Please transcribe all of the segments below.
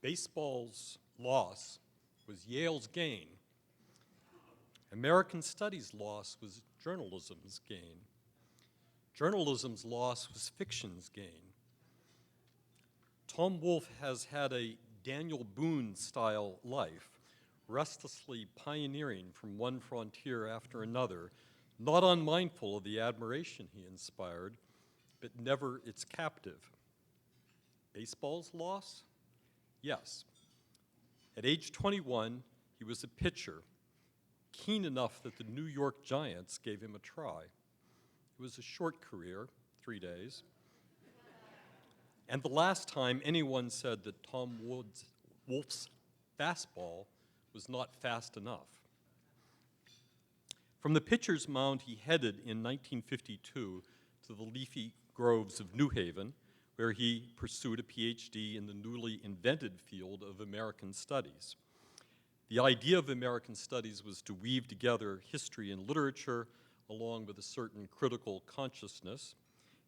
Baseball's loss was Yale's gain. American Studies' loss was journalism's gain. Journalism's loss was fiction's gain. Tom Wolfe has had a Daniel Boone-style life, restlessly pioneering from one frontier after another, not unmindful of the admiration he inspired, but never its captive. Baseball's loss? Yes. At age 21, he was a pitcher, keen enough that the New York Giants gave him a try. It was a short career, 3 days. And the last time anyone said that Tom Wolfe's fastball was not fast enough. From the pitcher's mound, he headed in 1952 to the leafy groves of New Haven, where he pursued a PhD in the newly invented field of American Studies. The idea of American Studies was to weave together history and literature along with a certain critical consciousness.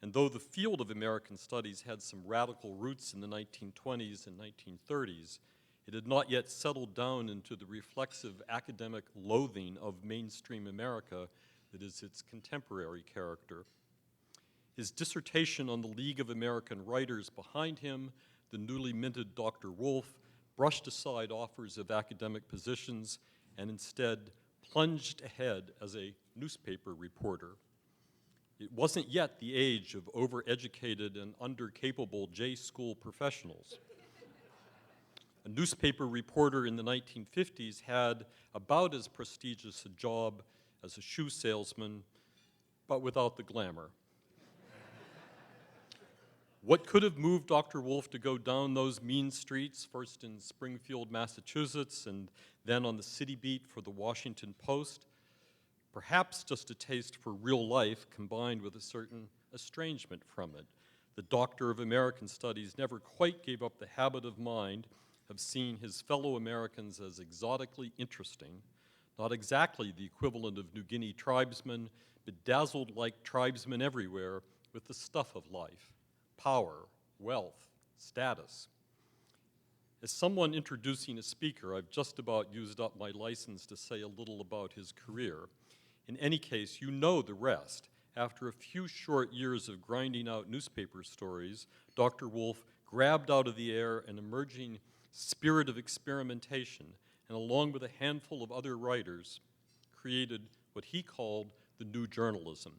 And though the field of American Studies had some radical roots in the 1920s and 1930s, it had not yet settled down into the reflexive academic loathing of mainstream America that is its contemporary character. His dissertation on the League of American Writers behind him, the newly minted Dr. Wolfe, brushed aside offers of academic positions and instead plunged ahead as a newspaper reporter. It wasn't yet the age of overeducated and undercapable J-school professionals. A newspaper reporter in the 1950s had about as prestigious a job as a shoe salesman, but without the glamour. What could have moved Dr. Wolfe to go down those mean streets, first in Springfield, Massachusetts, and then on the city beat for the Washington Post? Perhaps just a taste for real life combined with a certain estrangement from it. The doctor of American Studies never quite gave up the habit of mind of seeing his fellow Americans as exotically interesting, not exactly the equivalent of New Guinea tribesmen, but dazzled like tribesmen everywhere with the stuff of life: power, wealth, status. As someone introducing a speaker, I've just about used up my license to say a little about his career. In any case, you know the rest. After a few short years of grinding out newspaper stories, Dr. Wolfe grabbed out of the air an emerging spirit of experimentation, and along with a handful of other writers, created what he called the new journalism.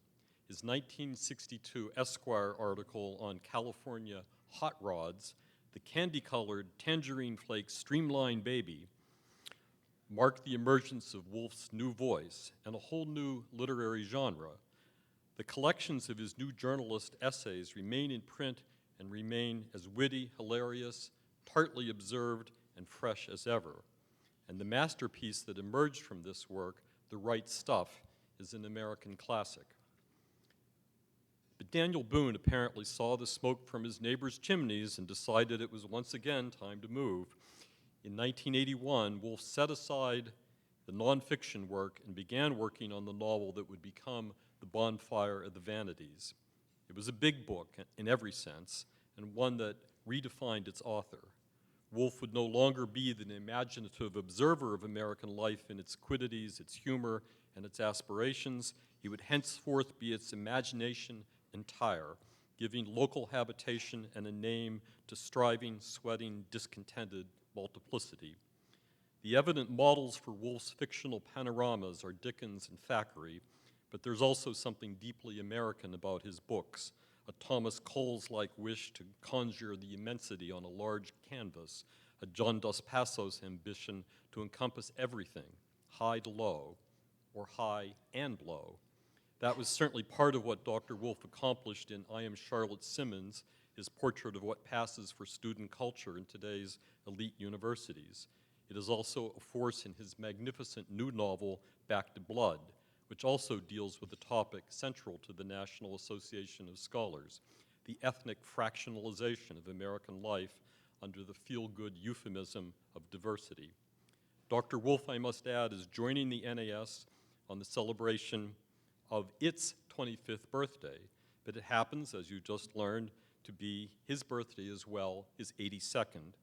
His 1962 Esquire article on California hot rods, the candy-colored tangerine flake streamline baby, marked the emergence of Wolfe's new voice and a whole new literary genre. The collections of his new journalist essays remain in print and remain as witty, hilarious, tartly observed, and fresh as ever. And the masterpiece that emerged from this work, The Right Stuff, is an American classic. But Daniel Boone apparently saw the smoke from his neighbor's chimneys and decided it was once again time to move. In 1981, Wolfe set aside the nonfiction work and began working on the novel that would become The Bonfire of the Vanities. It was a big book in every sense, and one that redefined its author. Wolfe would no longer be the imaginative observer of American life in its quiddities, its humor, and its aspirations. He would henceforth be its imagination entire, giving local habitation and a name to striving, sweating, discontented multiplicity. The evident models for Wolfe's fictional panoramas are Dickens and Thackeray, but there's also something deeply American about his books, a Thomas Coles-like wish to conjure the immensity on a large canvas, a John Dos Passos ambition to encompass everything, high to low, or high and low. That was certainly part of what Dr. Wolfe accomplished in I Am Charlotte Simmons, his portrait of what passes for student culture in today's elite universities. It is also a force in his magnificent new novel, Back to Blood, which also deals with a topic central to the National Association of Scholars, the ethnic fractionalization of American life under the feel-good euphemism of diversity. Dr. Wolfe, I must add, is joining the NAS on the celebration of its 25th birthday, but it happens, as you just learned, to be his birthday as well, his 82nd.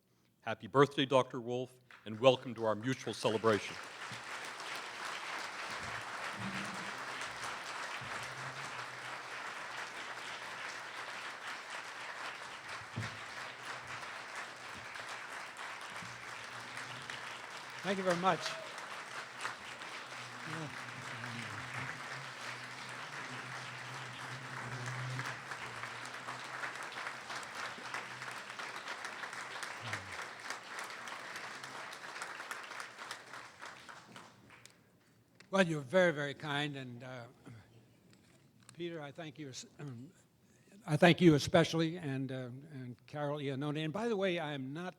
Happy birthday, Dr. Wolfe, and welcome to our mutual celebration. Thank you very much. Well, you're very, very kind, and Peter, I thank you. I thank you especially, and Carol Iannone. And by the way, I am not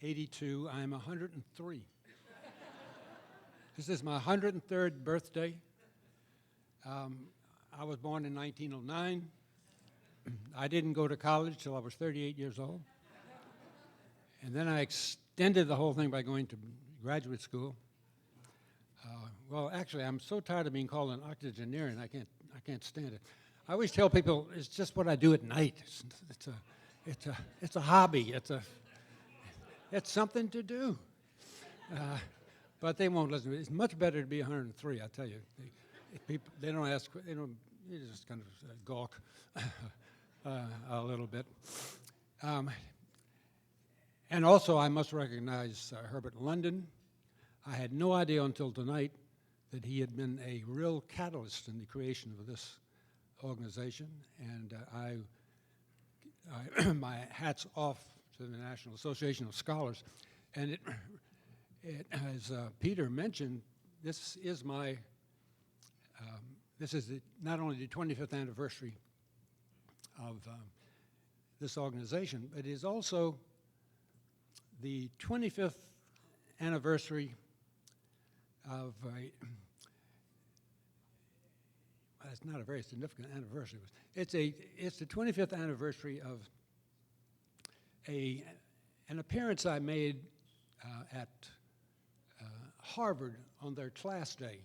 82. I'm 103. This is my 103rd birthday. I was born in 1909. I didn't go to college till I was 38 years old. And then I extended the whole thing by going to graduate school. Well, actually, I'm so tired of being called an octogenarian, I can't stand it. I always tell people it's just what I do at night. It's a hobby. It's something to do. But they won't listen to me. It's much better to be 103, I tell you. They don't ask, they just kind of gawk a little bit. And also, I must recognize Herbert London. I had no idea until tonight that he had been a real catalyst in the creation of this organization, and my hat's off to the National Association of Scholars. And as Peter mentioned, this is not only the 25th anniversary of this organization, but it is also the 25th anniversary of it's not a very significant anniversary. It's the 25th anniversary of an appearance I made at Harvard on their class day.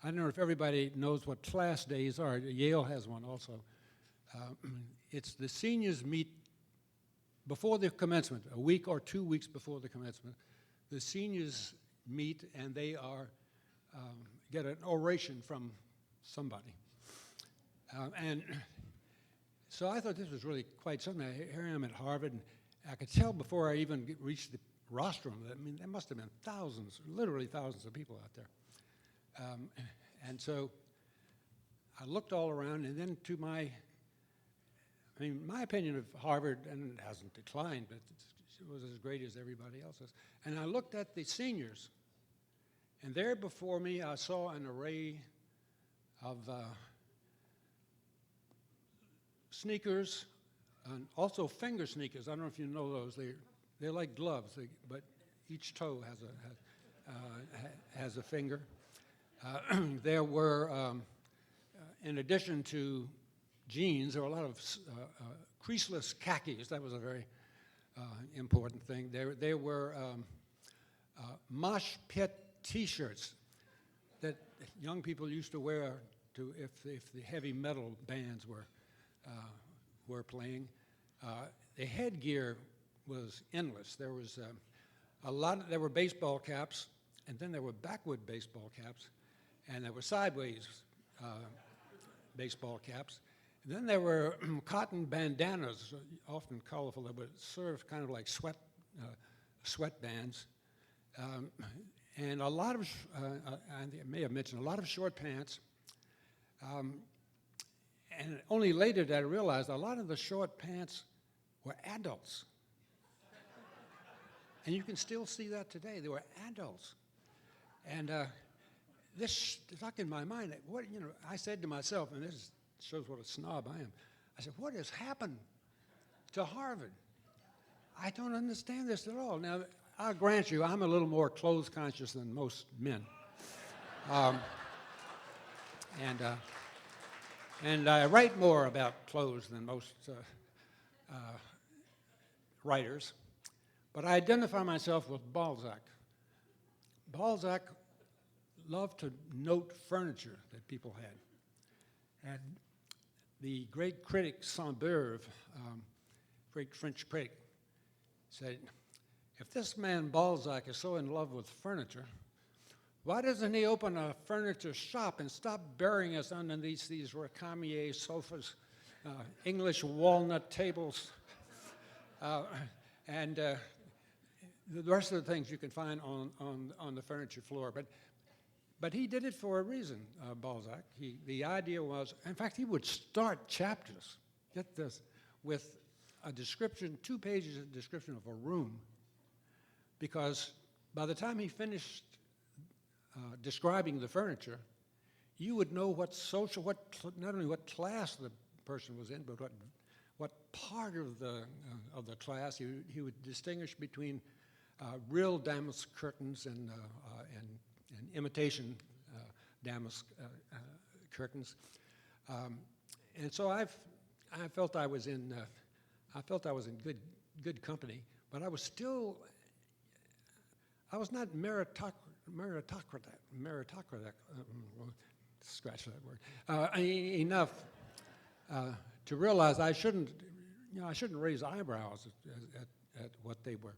I don't know if everybody knows what class days are. Yale has one also. It's the seniors meet before the commencement, a week or 2 weeks before the commencement. The seniors meet and they get an oration from somebody. And so I thought this was really quite something. Here I am at Harvard, and I could tell before I even reached the rostrum, I mean, there must have been thousands, literally thousands of people out there. And so I looked all around, and then my opinion of Harvard, and it hasn't declined, but it was as great as everybody else's. And I looked at the seniors, and there before me I saw an array of sneakers, and also finger sneakers. I don't know if you know those. They're like gloves, but each toe has a finger. There were, in addition to jeans, there were a lot of creaseless khakis. That was a very important thing. There were mosh pit T-shirts that young people used to wear if the heavy metal bands were playing. The headgear was endless. There was there were baseball caps, and then there were backward baseball caps, and there were sideways baseball caps. And then there were cotton bandanas, often colorful, that would serve kind of like sweat bands. And a lot of, I may have mentioned, a lot of short pants. And only later did I realize a lot of the short pants were adults. And you can still see that today. They were adults. And this stuck in my mind. I said to myself, and this shows what a snob I am, I said, what has happened to Harvard? I don't understand this at all. Now, I'll grant you, I'm a little more clothes conscious than most men. And I write more about clothes than most writers. But I identify myself with Balzac. Balzac loved to note furniture that people had. And the great critic Saint-Beuve, great French critic, said, if this man Balzac is so in love with furniture, why doesn't he open a furniture shop and stop burying us underneath these Recamier sofas, English walnut tables, and the rest of the things you can find on the furniture floor. But he did it for a reason, Balzac. The idea was, in fact, he would start chapters, get this, with a description, 2 pages of description of a room, because by the time he finished describing the furniture, you would know what not only what class the person was in, but what part of the class. He would distinguish between real damask curtains and imitation damask curtains, and so I felt I was in good company, but I was not meritocratic. Scratch that word. Enough to realize I shouldn't raise eyebrows at what they were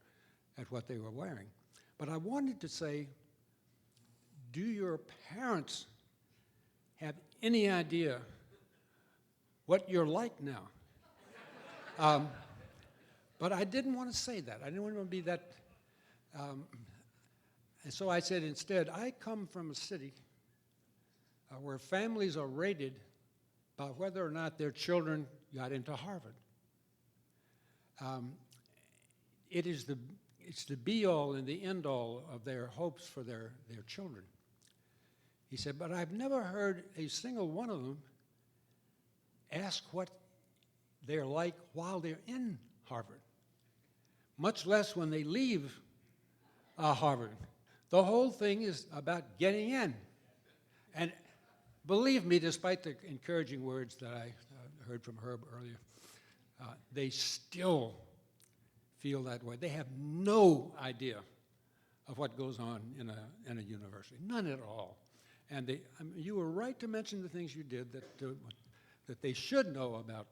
wearing. But I wanted to say, do your parents have any idea what you're like now? But I didn't want to say that. I didn't want to be that. And so I said instead, I come from a city where families are rated by whether or not their children got into Harvard. It's the be-all and the end-all of their hopes for their children. He said, but I've never heard a single one of them ask what they're like while they're in Harvard, much less when they leave Harvard. The whole thing is about getting in. And believe me, despite the encouraging words that I heard from Herb earlier, they still feel that way. They have no idea of what goes on in a university, none at all. And you were right to mention the things you did that they should know about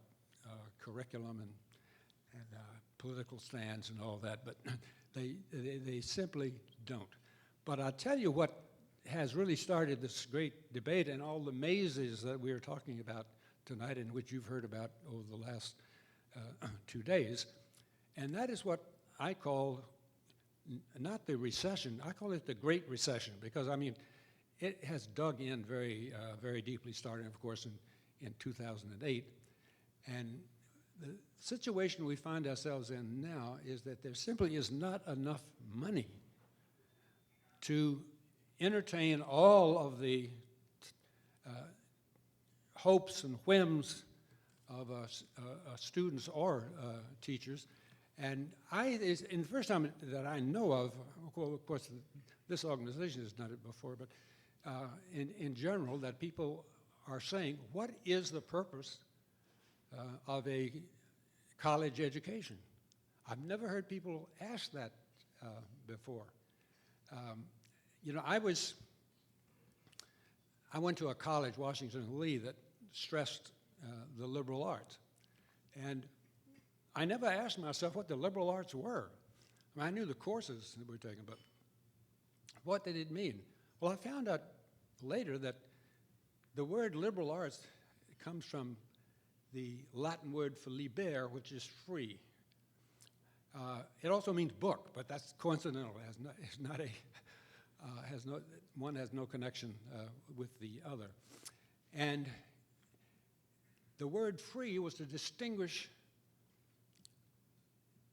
curriculum and political stands and all that, but they simply don't. But I'll tell you what has really started this great debate and all the mazes that we are talking about tonight, and which you've heard about over the last 2 days, and that is what I call not the recession, I call it the Great Recession, because I mean, it has dug in very, very deeply, starting, of course, in 2008. And the situation we find ourselves in now is that there simply is not enough money to entertain all of the hopes and whims of students or teachers. And in the first time that I know of course, this organization has done it before, but in general, that people are saying, what is the purpose of a college education? I've never heard people ask that before. You know, I went to a college, Washington Lee, that stressed the liberal arts. And I never asked myself what the liberal arts were. I mean, I knew the courses that we were taking, but what did it mean? Well, I found out later that the word liberal arts comes from the Latin word for liber, which is free. It also means book, but that's coincidental. One has no connection with the other. And the word free was to distinguish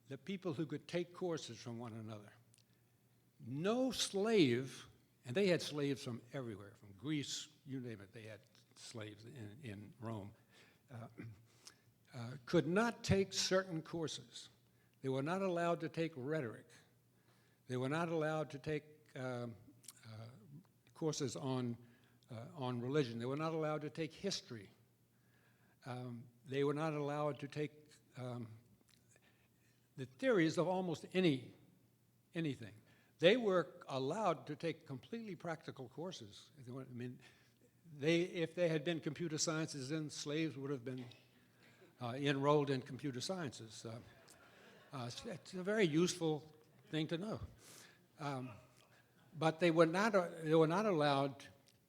the people who could take courses from one another. No slave, and they had slaves from everywhere, from Greece, you name it, they had slaves in Rome, could not take certain courses. They were not allowed to take rhetoric. They were not allowed to take courses on religion. They were not allowed to take history. They were not allowed to take the theories of almost anything. They were allowed to take completely practical courses. I mean, if they had been computer sciences, then slaves would have been enrolled in computer sciences. It's a very useful thing to know. But they were not allowed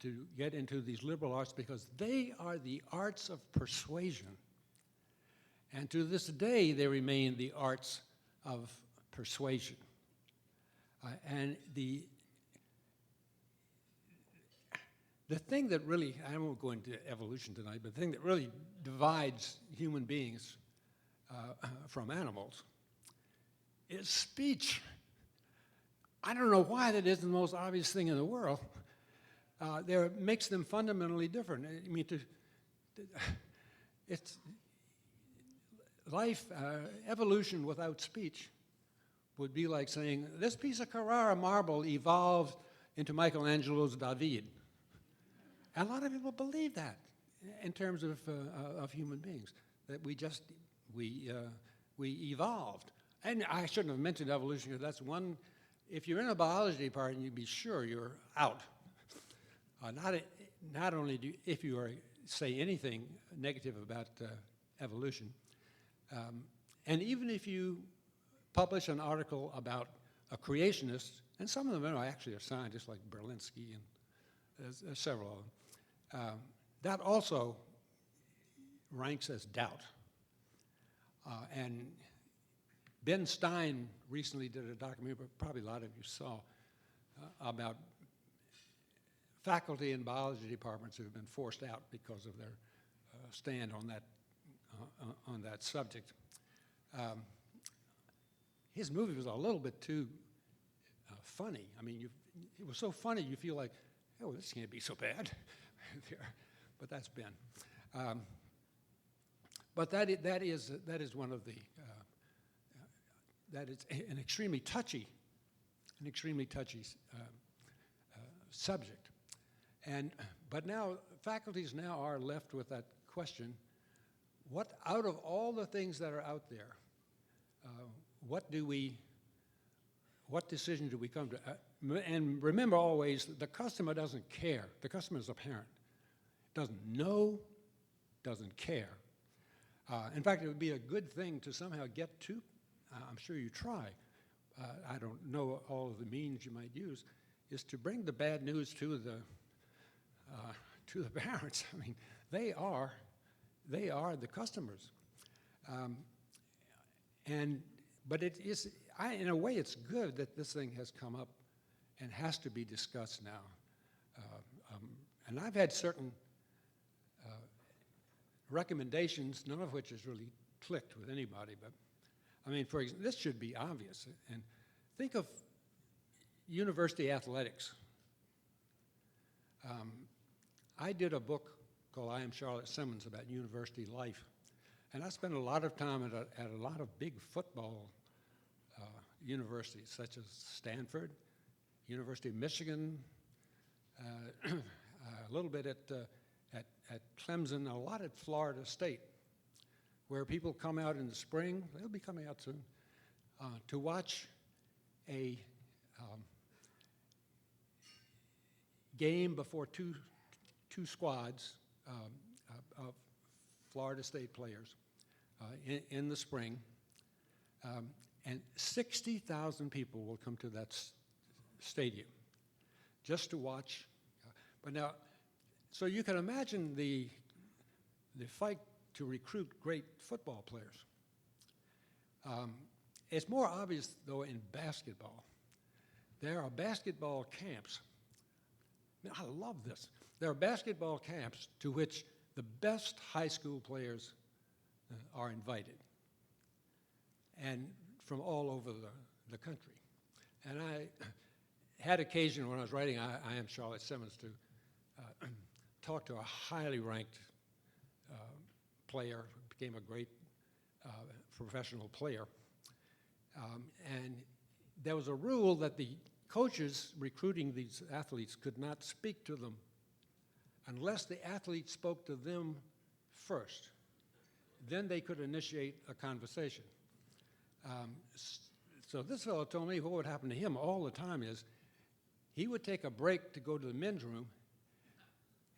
to get into these liberal arts because they are the arts of persuasion. And to this day, they remain the arts of persuasion. And the thing that really, I won't go into evolution tonight, but the thing that really divides human beings from animals is speech. I don't know why that isn't the most obvious thing in the world. It makes them fundamentally different. I mean, it's life, evolution without speech would be like saying, this piece of Carrara marble evolved into Michelangelo's David. And a lot of people believe that in terms of human beings, that we evolved. And I shouldn't have mentioned evolution because that's one, if you're in a biology department, you'd be sure you're out. Not only if you say anything negative about evolution, and even if you publish an article about a creationist, and some of them actually are scientists like Berlinski and there's several of them, that also ranks as doubt. And Ben Stein recently did a documentary, but probably a lot of you saw, about faculty in biology departments who have been forced out because of their stand on that subject. His movie was a little bit too funny. I mean, it was so funny you feel like, oh, this can't be so bad. But that's Ben. But that is one of the that is an extremely touchy subject. But now faculties now are left with that question: what out of all the things that are out there, what decision do we come to? And remember always, the customer doesn't care. The customer is a parent. Doesn't know, doesn't care. In fact, it would be a good thing to somehow get to, I'm sure you try, I don't know all of the means you might use, is to bring the bad news to the parents. I mean, they are the customers. But it is, in a way, it's good that this thing has come up and has to be discussed now. And I've had certain recommendations, none of which has really clicked with anybody, but I mean, for example, this should be obvious. And think of university athletics. I did a book called I Am Charlotte Simmons about university life. And I spent a lot of time at a lot of big football universities, such as Stanford, University of Michigan, a little bit at Clemson, a lot at Florida State, where people come out in the spring, they'll be coming out soon, to watch a game before two squads of Florida State players in the spring, and 60,000 people will come to that stadium just to watch. But now, so you can imagine the fight to recruit great football players. It's more obvious, though, in basketball. There are basketball camps. Now, I love this. There are basketball camps to which the best high school players are invited, and from all over the country. And I had occasion when I was writing I Am Charlotte Simmons to talk to a highly ranked player who became a great professional player. And there was a rule that the coaches recruiting these athletes could not speak to them unless the athlete spoke to them first. Then they could initiate a conversation. So this fellow told me what would happen to him all the time is he would take a break to go to the men's room,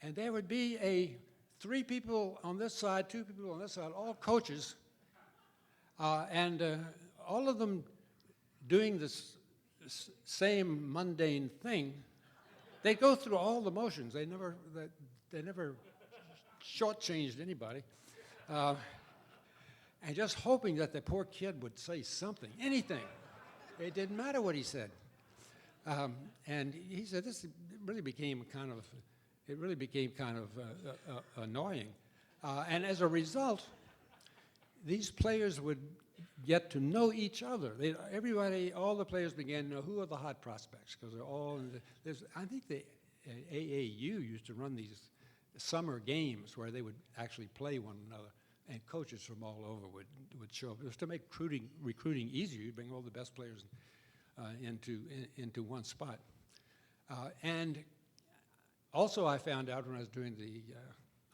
and there would be 3 people on this side, 2 people on this side, all coaches, and all of them doing this same mundane thing, they go through all the motions. They never shortchanged anybody. And just hoping that the poor kid would say something, anything. It didn't matter what he said. And he said this really became kind of annoying. And as a result, these players would get to know each other. All the players began to know who are the hot prospects, because they're all, I think the AAU used to run these summer games where they would actually play one another, and coaches from all over would show up. It was to make recruiting easier. You bring all the best players into one spot. And also I found out when I was doing the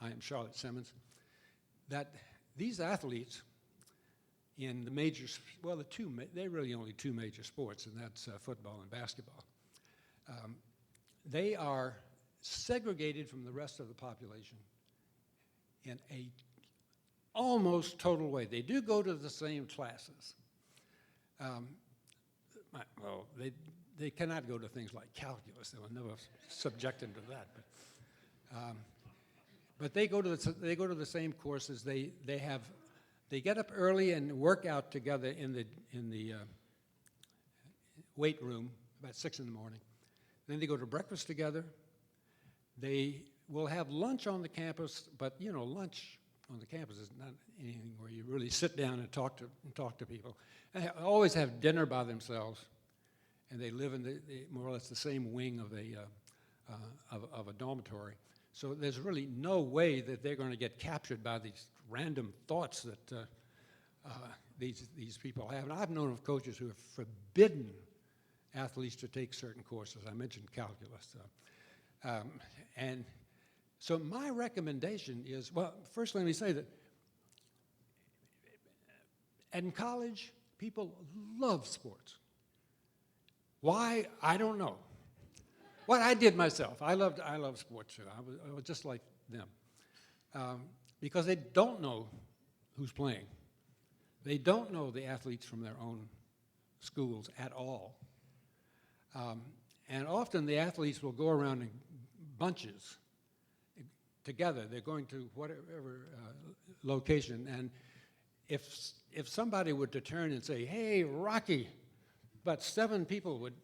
I Am Charlotte Simmons that these athletes in the major, well, they're really only two major sports, and that's football and basketball. They are segregated from the rest of the population in a almost total way. They do go to the same classes. Well, they cannot go to things like calculus. They will never subject them to that. But they go to the same courses. They get up early and work out together in the weight room about 6 in the morning. Then they go to breakfast together. They will have lunch on the campus, but lunch on the campus is not anything where you really sit down and talk to people. And they always have dinner by themselves, and they live in more or less the same wing of a dormitory. So there's really no way that they're going to get captured by these random thoughts that these people have. And I've known of coaches who have forbidden athletes to take certain courses. I mentioned calculus. And so my recommendation is, well, first let me say that in college, people love sports. Why? I don't know. What I did myself, I love sports too. I was just like them. Because they don't know who's playing. They don't know the athletes from their own schools at all. And often the athletes will go around in bunches together. They're going to whatever location. And if somebody were to turn and say, "Hey, Rocky," but 7 people would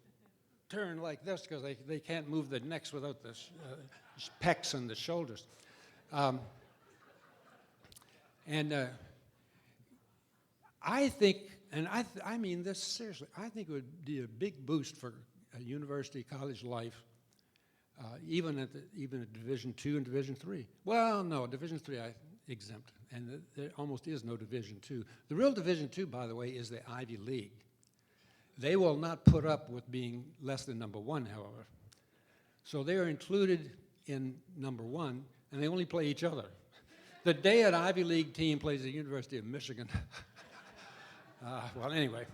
turn like this because they can't move their necks without the pecs and the shoulders. I think, and I mean this seriously, I think it would be a big boost for university college life, even at Division II and Division III. Well, no, Division III I exempt, and there almost is no Division II. The real Division II, by the way, is the Ivy League. They will not put up with being less than number 1, however. So they are included in number 1, and they only play each other. The day an Ivy League team plays the University of Michigan, well, anyway,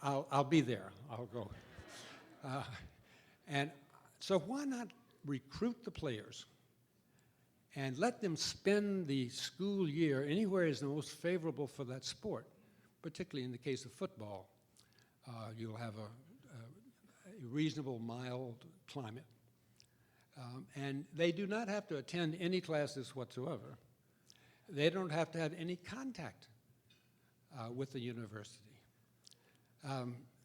I'll be there. I'll go. And so why not recruit the players and let them spend the school year anywhere is the most favorable for that sport, particularly in the case of football. You'll have a reasonable, mild climate. And they do not have to attend any classes whatsoever. They don't have to have any contact with the university.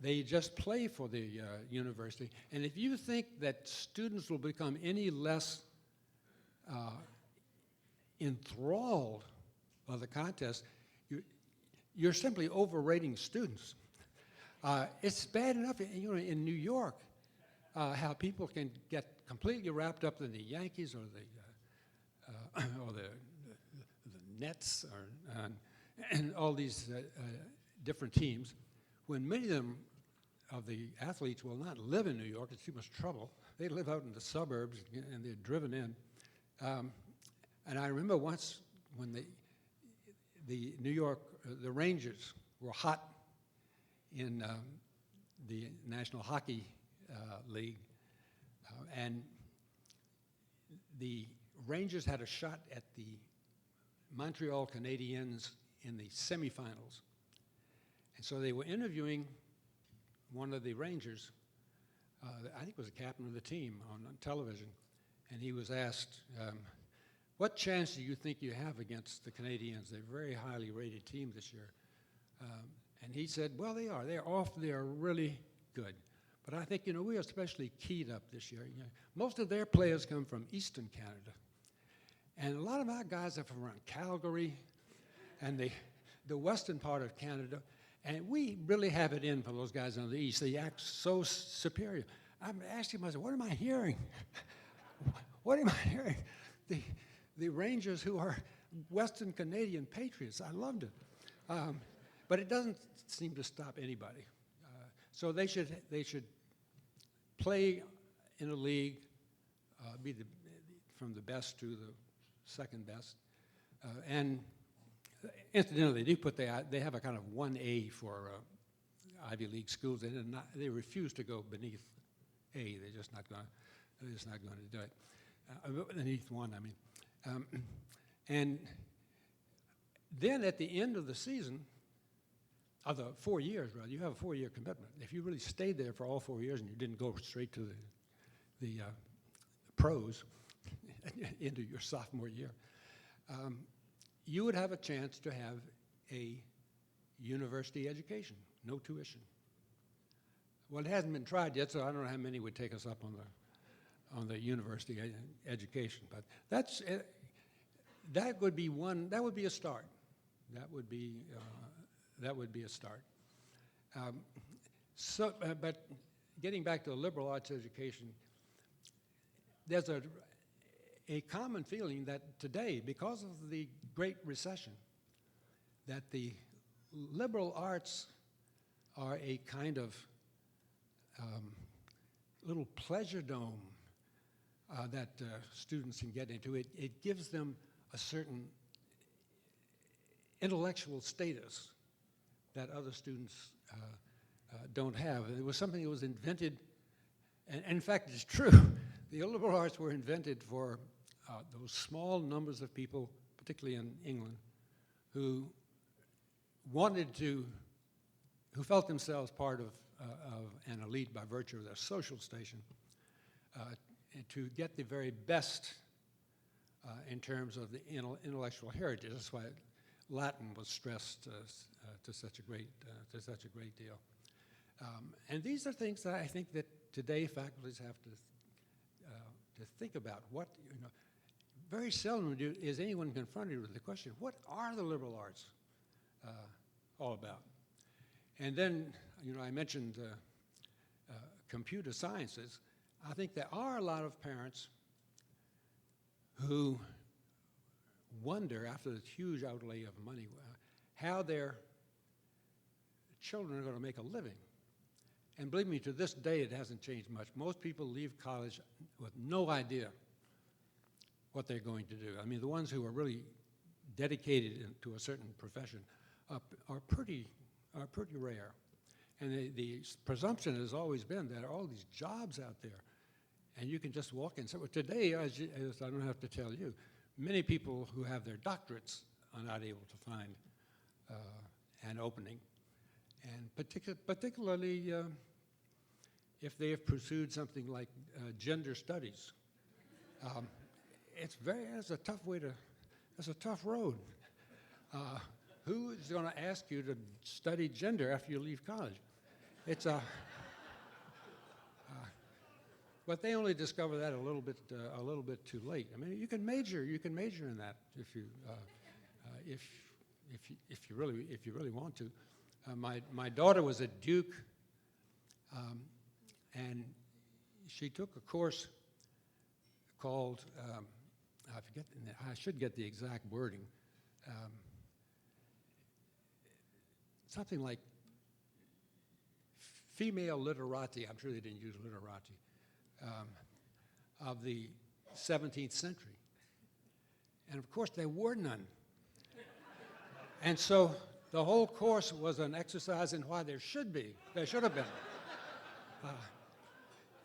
They just play for the university. And if you think that students will become any less enthralled by the contest, you're simply overrating students. It's bad enough, in New York, how people can get completely wrapped up in the Yankees or the Nets and all these different teams, when many of the athletes will not live in New York. It's too much trouble. They live out in the suburbs, and they're driven in. And I remember once when the New York, the Rangers were hot in the National Hockey League, and the Rangers had a shot at the Montreal Canadiens in the semifinals. And so they were interviewing one of the Rangers, I think it was the captain of the team on television, and he was asked, what chance do you think you have against the Canadians? They're a very highly rated team this year. And he said, well, they are. They're really good. But I think, we are especially keyed up this year. Most of their players come from Eastern Canada. And a lot of our guys are from around Calgary and the western part of Canada. And we really have it in for those guys on the east. They act so superior. I'm asking myself, what am I hearing? What am I hearing? The Rangers, who are Western Canadian patriots. I loved it. But it doesn't seem to stop anybody. So they should play in a league, be from the best to the second best. And incidentally, they have a kind of 1A for Ivy League schools. They refuse to go beneath A. They're just not going to do it. Beneath 1, I mean. And then at the end of the season, of the 4 years, rather, you have a 4-year commitment. If you really stayed there for all 4 years and you didn't go straight to the pros into your sophomore year, you would have a chance to have a university education, no tuition. Well, it hasn't been tried yet, so I don't know how many would take us up on the university education. But that would be one. That would be a start. That would be a start. But getting back to the liberal arts education, there's a common feeling that today, because of the Great Recession, that the liberal arts are a kind of little pleasure dome that students can get into. It gives them a certain intellectual status that other students don't have. It was something that was invented, and in fact, it's true. The liberal arts were invented for those small numbers of people, particularly in England, who felt themselves part of an elite by virtue of their social station, and to get the very best in terms of the intellectual heritage. That's why Latin was stressed to such a great deal. And these are things that I think that today faculties have to think about. Very seldom is anyone confronted with the question, what are the liberal arts all about? And then, I mentioned computer sciences. I think there are a lot of parents who wonder, after this huge outlay of money, how their children are going to make a living. And believe me, to this day, it hasn't changed much. Most people leave college with no idea what they're going to do. I mean, the ones who are really dedicated to a certain profession are pretty rare. And the presumption has always been that there are all these jobs out there, and you can just walk in. So today, as I don't have to tell you, many people who have their doctorates are not able to find an opening. And particularly if they have pursued something like gender studies. It's a tough road. Who is going to ask you to study gender after you leave college? But they only discover that a little bit too late. I mean, you can major in that if you really want to. My daughter was at Duke, and she took a course called I should get the exact wording. Something like female literati. I'm sure they didn't use literati. Of the 17th century. And of course, there were none. And so the whole course was an exercise in why there should have been.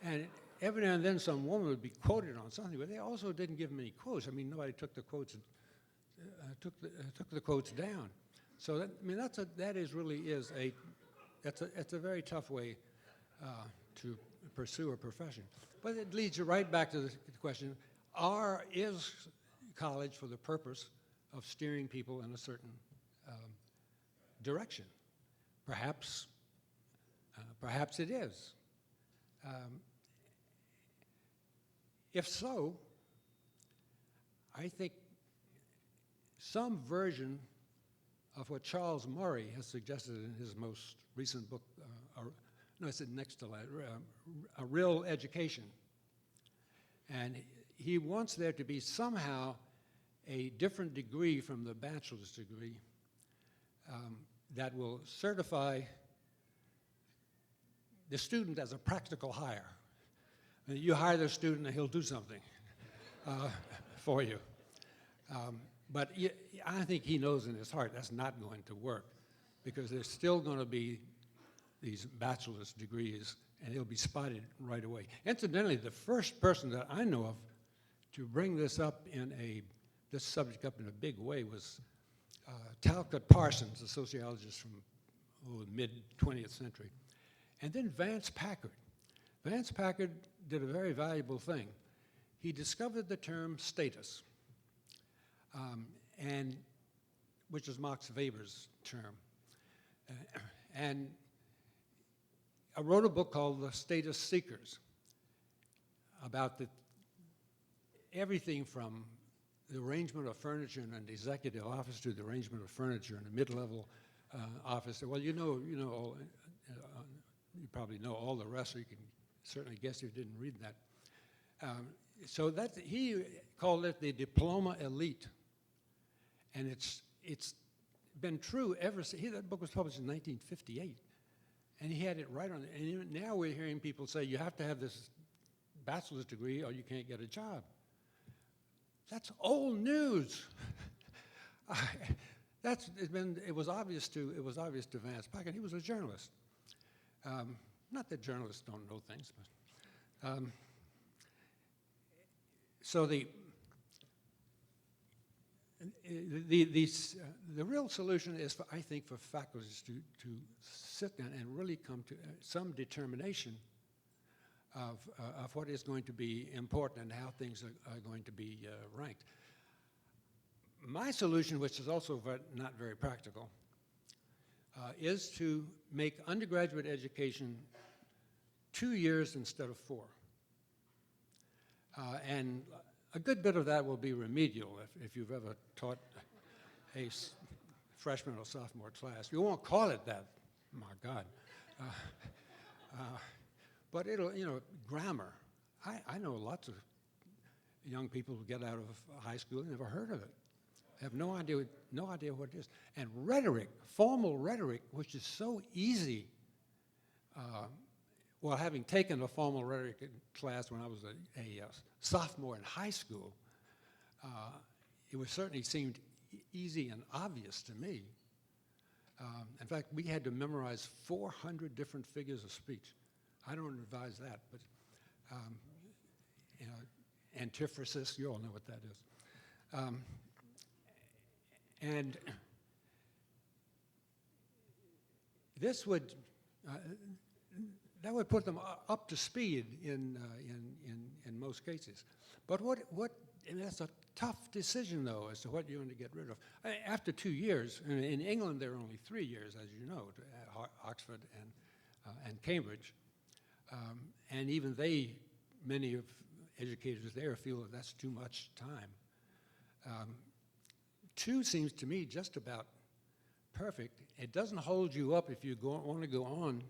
And every now and then some woman would be quoted on something, but they also didn't give them any quotes. I mean, nobody took the quotes, took the quotes down. So that, I mean, that is really is it's a very tough way to pursue a profession. But it leads you right back to the question, is college for the purpose of steering people in a certain direction? Perhaps it is. If so, I think some version of what Charles Murray has suggested in his most recent book, it's next to that, A Real Education. And he wants there to be somehow a different degree from the bachelor's degree that will certify the student as a practical hire. You hire the student and he'll do something for you. But I think he knows in his heart that's not going to work, because there's still going to be these bachelor's degrees, and he'll be spotted right away. Incidentally, the first person that I know of to bring this subject up in a big way was Talcott Parsons, a sociologist from the mid-20th century, and then Vance Packard. Vance Packard did a very valuable thing. He discovered the term status, which is Max Weber's term. And I wrote a book called The Status Seekers about everything from the arrangement of furniture in an executive office to the arrangement of furniture in a mid-level office. Well, you probably know all the rest, so you can certainly guess if you didn't read that. So he called it the diploma elite. And it's been true ever since. That book was published in 1958. And he had it right on it. And now we're hearing people say you have to have this bachelor's degree or you can't get a job. That's old news. It was obvious to Vance Packard. He was a journalist. Not that journalists don't know things, but so the real solution is, I think, for faculties to sit down and really come to some determination of what is going to be important and how things are going to be ranked. My solution, which is also not very practical, is to make undergraduate education 2 years instead of 4. And a good bit of that will be remedial if you've ever taught a freshman or sophomore class. You won't call it that, my God. But it'll, grammar. I know lots of young people who get out of high school and never heard of it. Have no idea what it is. And rhetoric, formal rhetoric, which is so easy. Well, having taken a formal rhetoric class when I was a sophomore in high school, it certainly seemed easy and obvious to me. In fact, we had to memorize 400 different figures of speech. I don't advise that, but antiphrasis, you all know what that is. And this would that would put them up to speed in most cases. But and that's a tough decision, though, as to what you're going to get rid of. After 2 years, in England there are only 3 years, as you know, Oxford and Cambridge, and even many of educators there feel that that's too much time. 2 seems to me just about perfect. It doesn't hold you up if you want to go on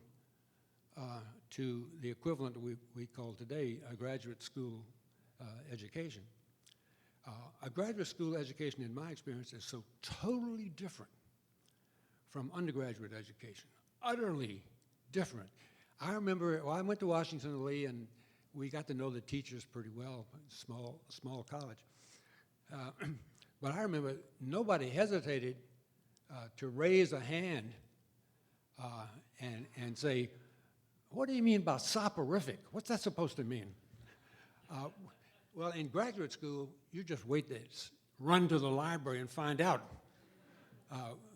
to the equivalent we call today a graduate school education. A graduate school education, in my experience, is so totally different from undergraduate education, utterly different. I remember, I went to Washington Lee, and we got to know the teachers pretty well, small college. But I remember nobody hesitated to raise a hand and say, "What do you mean by soporific? What's that supposed to mean?" Well, in graduate school, you just wait to run to the library and find out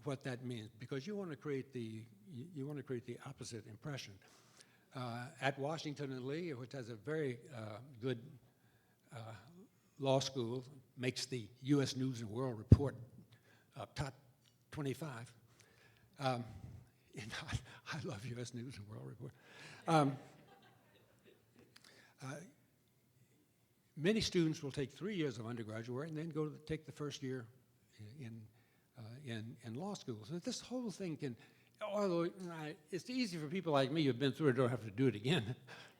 what that means, because you want to create the opposite impression. At Washington and Lee, which has a very good law school, makes the U.S. News and World Report top 25. And I love U.S. News and World Report. Many students will take 3 years of undergraduate work and then go to take the first year in law school. So this whole thing can, although it's easy for people like me who've been through it, don't have to do it again,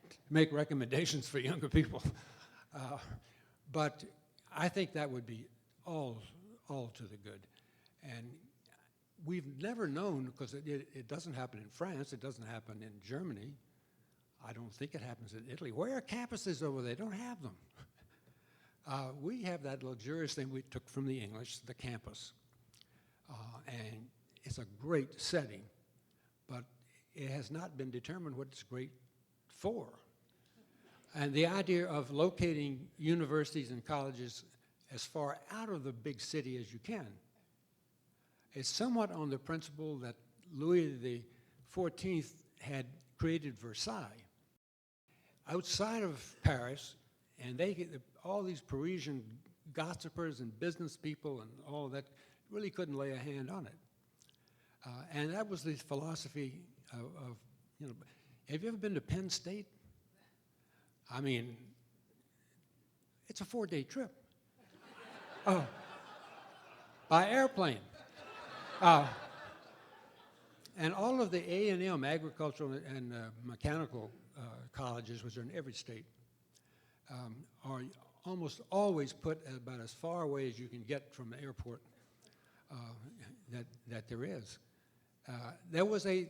to make recommendations for younger people. But I think that would be all to the good. And we've never known, because it doesn't happen in France, it doesn't happen in Germany, I don't think it happens in Italy. Where are campuses over there? They don't have them. We have that luxurious thing we took from the English, the campus. And it's a great setting, but it has not been determined what it's great for. And the idea of locating universities and colleges as far out of the big city as you can is somewhat on the principle that Louis XIV had created Versailles. Outside of Paris, and all these Parisian gossipers and business people and all of that really couldn't lay a hand on it. And that was the philosophy of, have you ever been to Penn State? I mean, it's a 4-day trip. By airplane. And all of the A&M, agricultural and mechanical colleges, which are in every state, are almost always put about as far away as you can get from the airport that there is. There was a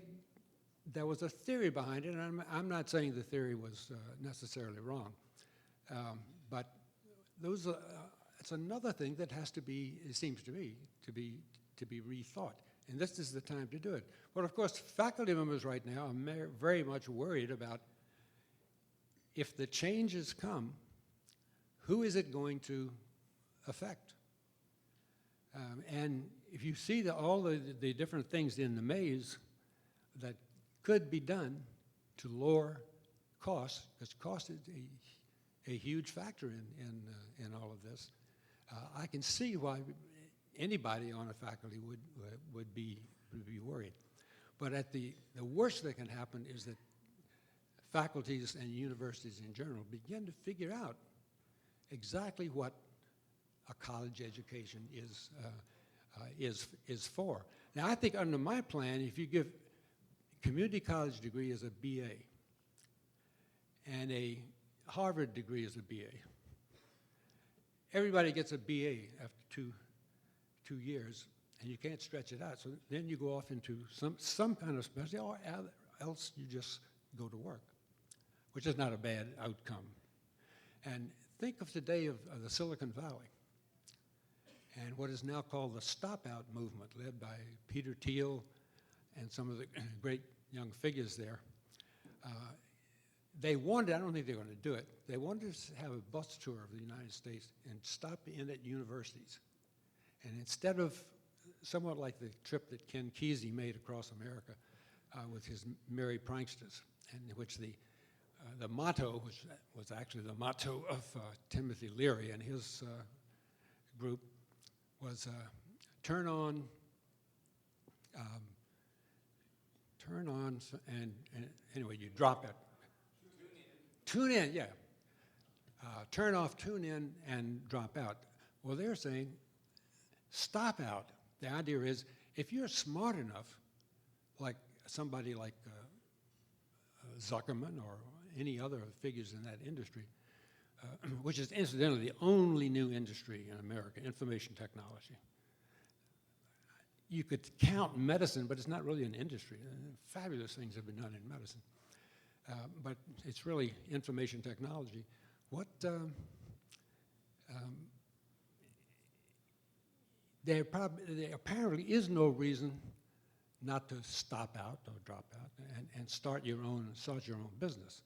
theory behind it, and I'm not saying the theory was necessarily wrong, but it's another thing that has to be, it seems to me, to be rethought. And this is the time to do it. But of course, faculty members right now are very much worried about, if the changes come, who is it going to affect? And if you see all the different things in the maze that could be done to lower costs, because cost is a huge factor in all of this, I can see why anybody on a faculty would be worried. But the worst that can happen is that faculties and universities in general begin to figure out exactly what a college education is for. Now, I think under my plan, if you give community college degree as a BA and a Harvard degree as a BA, everybody gets a BA after two years, and you can't stretch it out. So then you go off into some kind of specialty, or else you just go to work, which is not a bad outcome. And think of today of the Silicon Valley and what is now called the Stop Out movement, led by Peter Thiel and some of the great young figures there. They wanted, I don't think they're going to do it, they wanted to have a bus tour of the United States and stop in at universities. And instead of, somewhat like the trip that Ken Kesey made across America with his Merry Pranksters, in which the motto was actually the motto of Timothy Leary and his group was turn on, and anyway, you drop it. Tune in, yeah. Turn off, tune in, and drop out. Well, they're saying stop out. The idea is, if you're smart enough, like somebody like Zuckerman or any other figures in that industry, which is incidentally the only new industry in America, information technology. You could count medicine, but it's not really an industry. Fabulous things have been done in medicine. But it's really information technology. There apparently is no reason not to stop out or drop out and start your own business.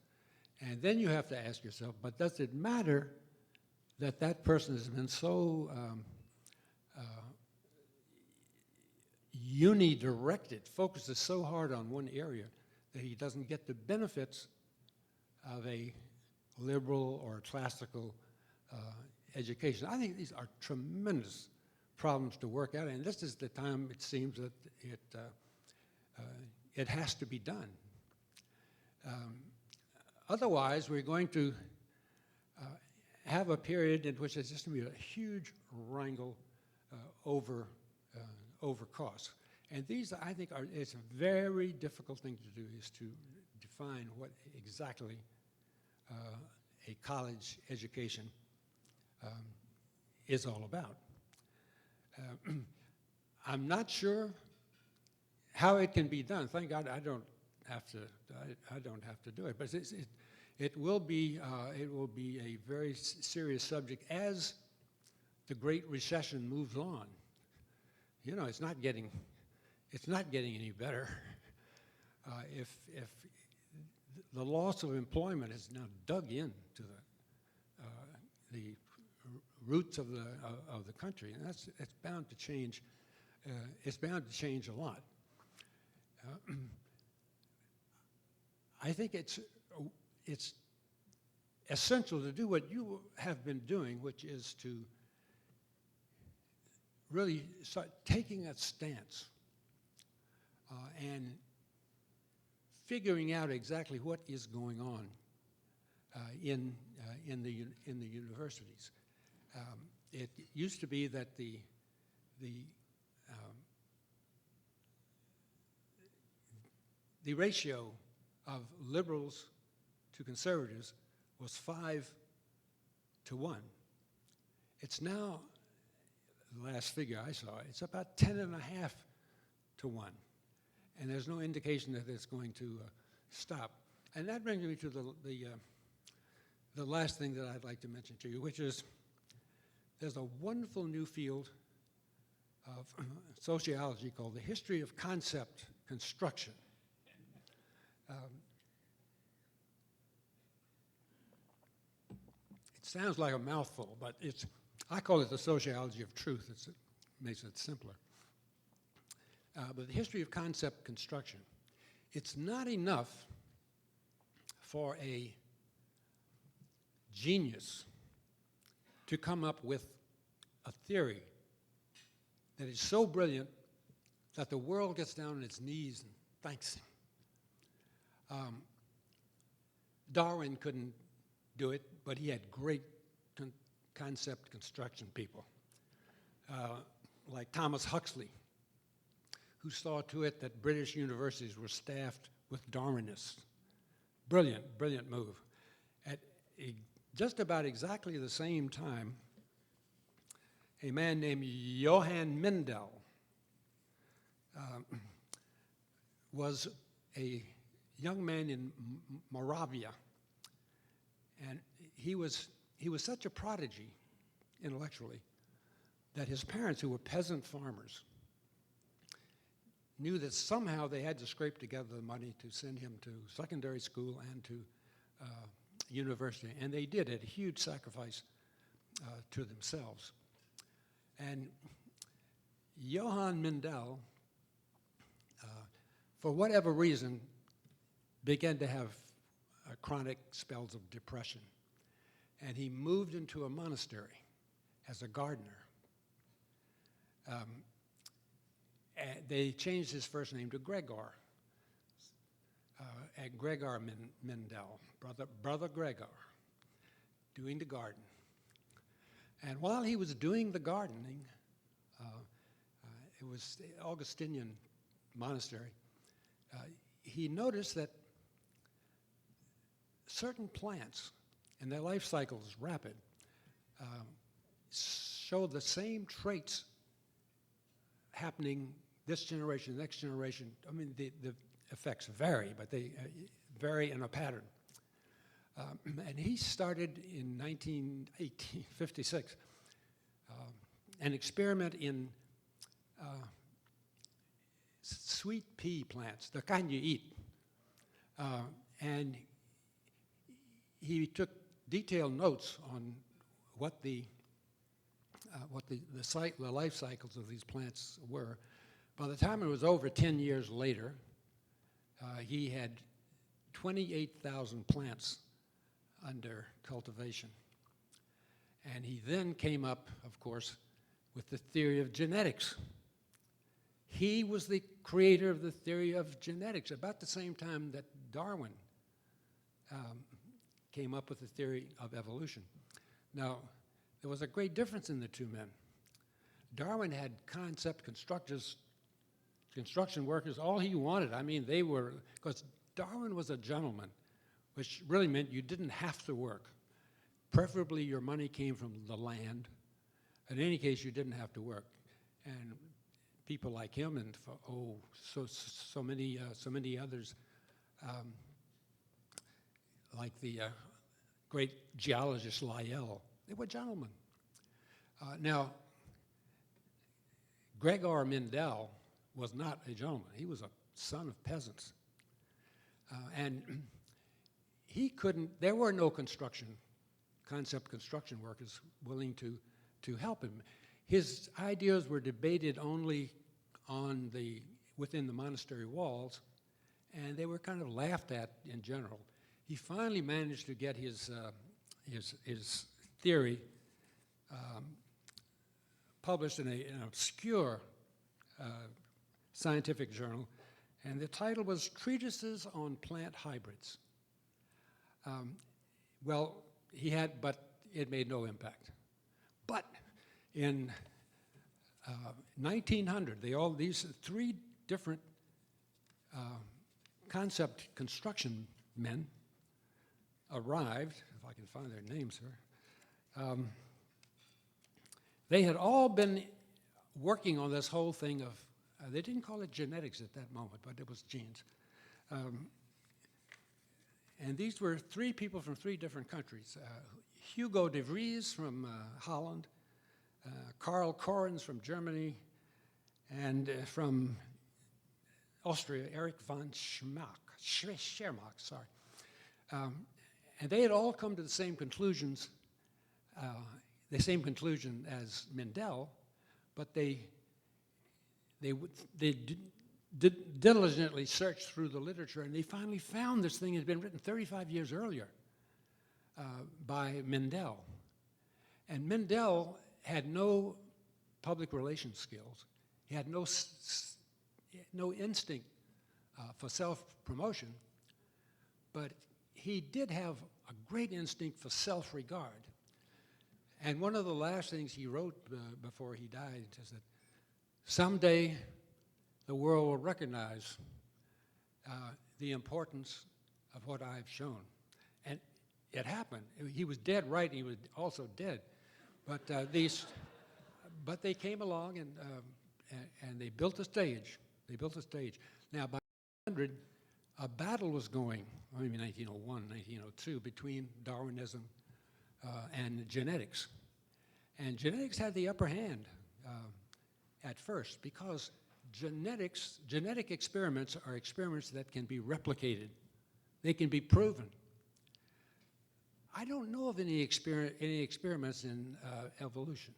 And then you have to ask yourself, but does it matter that person has been so unidirected, focuses so hard on one area that he doesn't get the benefits of a liberal or classical education. I think these are tremendous problems to work out, and this is the time it seems that it has to be done. Otherwise, we're going to have a period in which there's just going to be a huge wrangle over costs. And these, I think, it's a very difficult thing to do, is to define what exactly a college education is all about. I'm not sure how it can be done. Thank God I don't have to do it. But it will be a very serious subject as the Great Recession moves on. You know, it's not getting any better. If the loss of employment is now dug into the roots of the country, and it's bound to change. It's bound to change a lot. I think it's essential to do what you have been doing, which is to really start taking a stance and figuring out exactly what is going on in the universities. It used to be that the ratio of liberals to conservatives was 5 to 1. It's now, the last figure I saw, it's about 10.5 to 1. And there's no indication that it's going to stop. And that brings me to the last thing that I'd like to mention to you, which is there's a wonderful new field of sociology called the history of concept construction. It sounds like a mouthful, but I call it the sociology of truth. It makes it simpler. But the history of concept construction. It's not enough for a genius to come up with a theory that is so brilliant that the world gets down on its knees and thanks him. Darwin couldn't do it, but he had great concept construction people, like Thomas Huxley, who saw to it that British universities were staffed with Darwinists. Brilliant, brilliant move. At just about exactly the same time, a man named Johann Mendel was a young man in Moravia, and he was such a prodigy intellectually that his parents, who were peasant farmers, knew that somehow they had to scrape together the money to send him to secondary school and to university, and they did at a huge sacrifice to themselves. And Johann Mendel, for whatever reason, began to have chronic spells of depression. And he moved into a monastery as a gardener. And they changed his first name to Gregor. Gregor Mendel, Brother Gregor, doing the garden. And while he was doing the gardening, it was the Augustinian monastery, he noticed that certain plants, and their life cycle is rapid, show the same traits happening this generation, the next generation. I mean, the effects vary, but they vary in a pattern. And he started in 1956 an experiment in sweet pea plants, the kind you eat. And he took detailed notes on what the life cycles of these plants were, By the time it was over 10 years later, he had 28,000 plants under cultivation. And he then came up, of course, with the theory of genetics. He was the creator of the theory of genetics about the same time that Darwin came up with the theory of evolution. Now, there was a great difference in the two men. Darwin had concept construction workers, all he wanted. I mean, they were, because Darwin was a gentleman, which really meant you didn't have to work. Preferably your money came from the land. In any case, you didn't have to work. And people like him and so many others, like the great geologist Lyell, they were gentlemen. Now, Gregor Mendel was not a gentleman. He was a son of peasants. And he couldn't, there were no concept construction workers willing to help him. His ideas were debated only within the monastery walls, and they were kind of laughed at in general. He finally managed to get his theory published in an obscure scientific journal, and the title was Treatises on Plant Hybrids. Well, but it made no impact. But in 1900, these three different concept construction men arrived, if I can find their names here. They had all been working on this whole thing of, they didn't call it genetics at that moment, but it was genes. And these were three people from three different countries. Hugo de Vries from Holland, Karl Correns from Germany, and from Austria, Erich von Schermach, sorry. And they had all come to the same conclusion as Mendel, but they diligently searched through the literature, and they finally found this thing had been written 35 years earlier by Mendel. And Mendel had no public relations skills. He had no instinct for self-promotion, but he did have a great instinct for self-regard. And one of the last things he wrote before he died is that someday the world will recognize the importance of what I've shown. And it happened. He was dead right, he was also dead. But but they came along and they built a stage. They built a stage. Now, by 1900, a battle was going, maybe 1901, 1902, between Darwinism and genetics. And genetics had the upper hand at first because genetic experiments are experiments that can be replicated. They can be proven. I don't know of any experiments in evolution.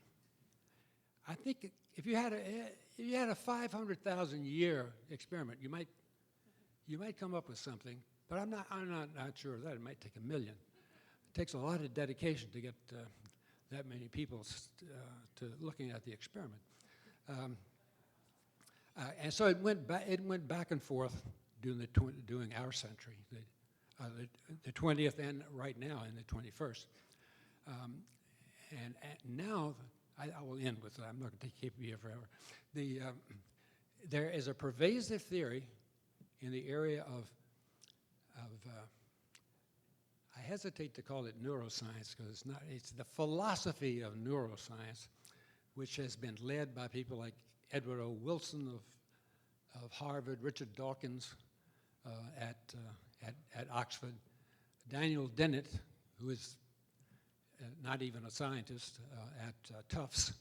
I think if you had a 500,000 year experiment, you might come up with something, but I'm not sure of that. It might take 1 million. It takes a lot of dedication to get that many people to looking at the experiment. And so it went back and forth during our century, the 20th, and right now in the 21st. And now, I will end with that. I'm not going to keep you here forever. There is a pervasive theory in the area of I hesitate to call it neuroscience because it's not. It's the philosophy of neuroscience, which has been led by people like Edward O. Wilson of Harvard, Richard Dawkins at Oxford, Daniel Dennett, who is not even a scientist at Tufts,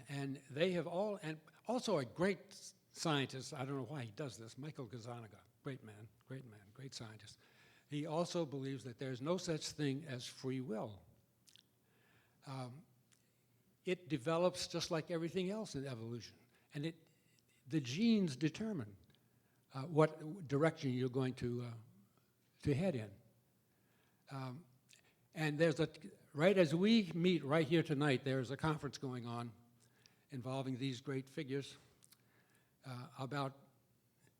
and they have all, and also a great scientist, I don't know why he does this, Michael Gazzaniga, great scientist. He also believes that there's no such thing as free will. It develops just like everything else in evolution, and the genes determine what direction you're going to head in. And there's right as we meet right here tonight, there's a conference going on involving these great figures about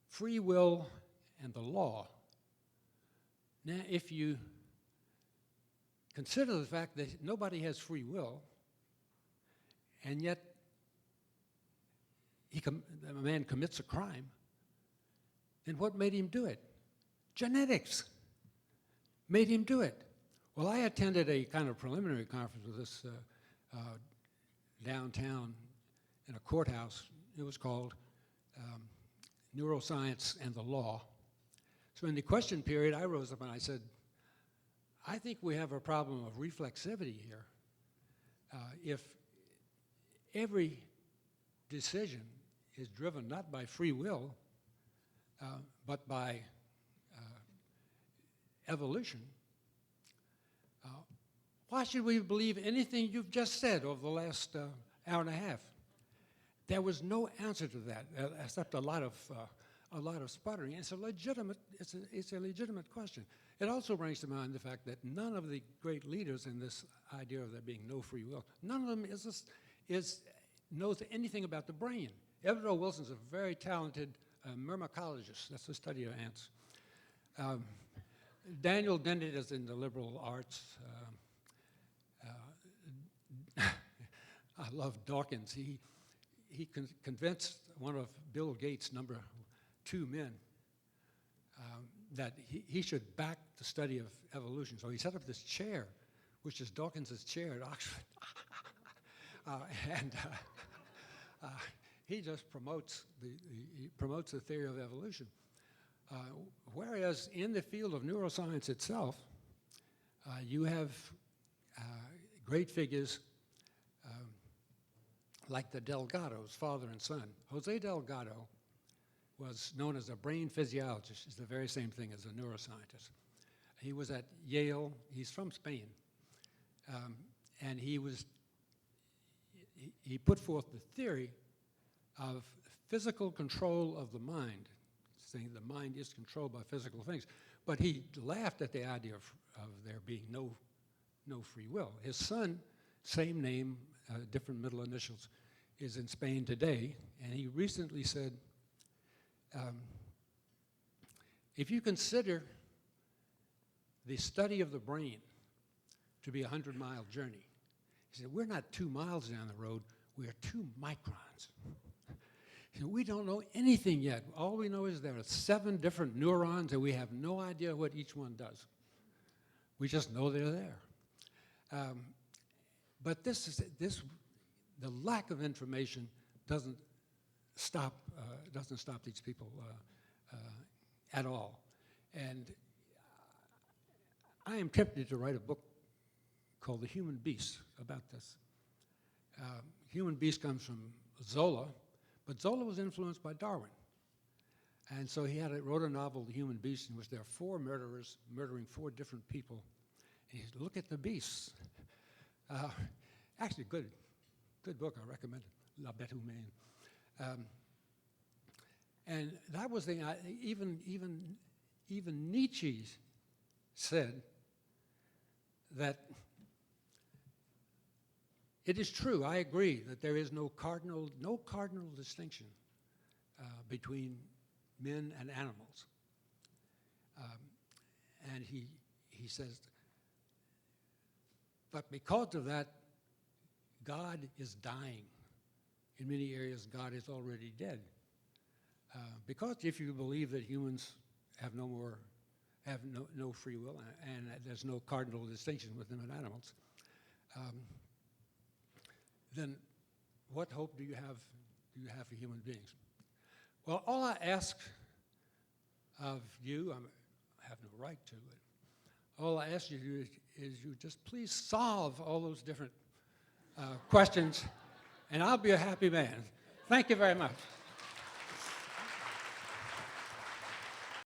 free will and the law. Now, if you consider the fact that nobody has free will, and yet a man commits a crime, then what made him do it? Genetics made him do it. Well, I attended a kind of preliminary conference with this downtown in a courthouse. It was called Neuroscience and the Law. So in the question period, I rose up and I said, I think we have a problem of reflexivity here. If every decision is driven not by free will, but by evolution, why should we believe anything you've just said over the last hour and a half? There was no answer to that, except a lot of sputtering. It's a legitimate question. It also brings to mind the fact that none of the great leaders in this idea of there being no free will, none of them knows anything about the brain. Everett O. Wilson's a very talented myrmecologist. That's the study of ants. Daniel Dennett is in the liberal arts. I love Dawkins. He convinced one of Bill Gates' number 2 men that he should back the study of evolution. So he set up this chair, which is Dawkins' chair at Oxford. He just promotes the theory of evolution. Whereas in the field of neuroscience itself, you have great figures like the Delgados, father and son. Jose Delgado was known as a brain physiologist. It's the very same thing as a neuroscientist. He was at Yale. He's from Spain. And he put forth the theory of physical control of the mind, saying the mind is controlled by physical things. But he laughed at the idea of there being no free will. His son, same name, different middle initials, is in Spain today, and he recently said, if you consider the study of the brain to be a 100-mile journey, he said, we're not 2 miles down the road, we are 2 microns. We don't know anything yet. All we know is there are 7 different neurons, and we have no idea what each one does. We just know they're there. But the lack of information doesn't stop these people at all. And I am tempted to write a book called The Human Beast about this. Human Beast comes from Zola, but Zola was influenced by Darwin. And so he wrote a novel, The Human Beast, in which there are 4 murderers murdering 4 different people. And he said, look at the beasts. Actually, good book, I recommend it, La Bête Humaine. And that was the, even Nietzsche said that it is true, I agree, that there is no cardinal distinction between men and animals. And he says, but because of that, God is dying. In many areas, God is already dead. Because if you believe that humans have no free will and there's no cardinal distinction with them and animals, then what hope do you have for human beings? Well, all I ask of you, I have no right to it. All I ask you to do is you just please solve all those different questions, and I'll be a happy man. Thank you very much.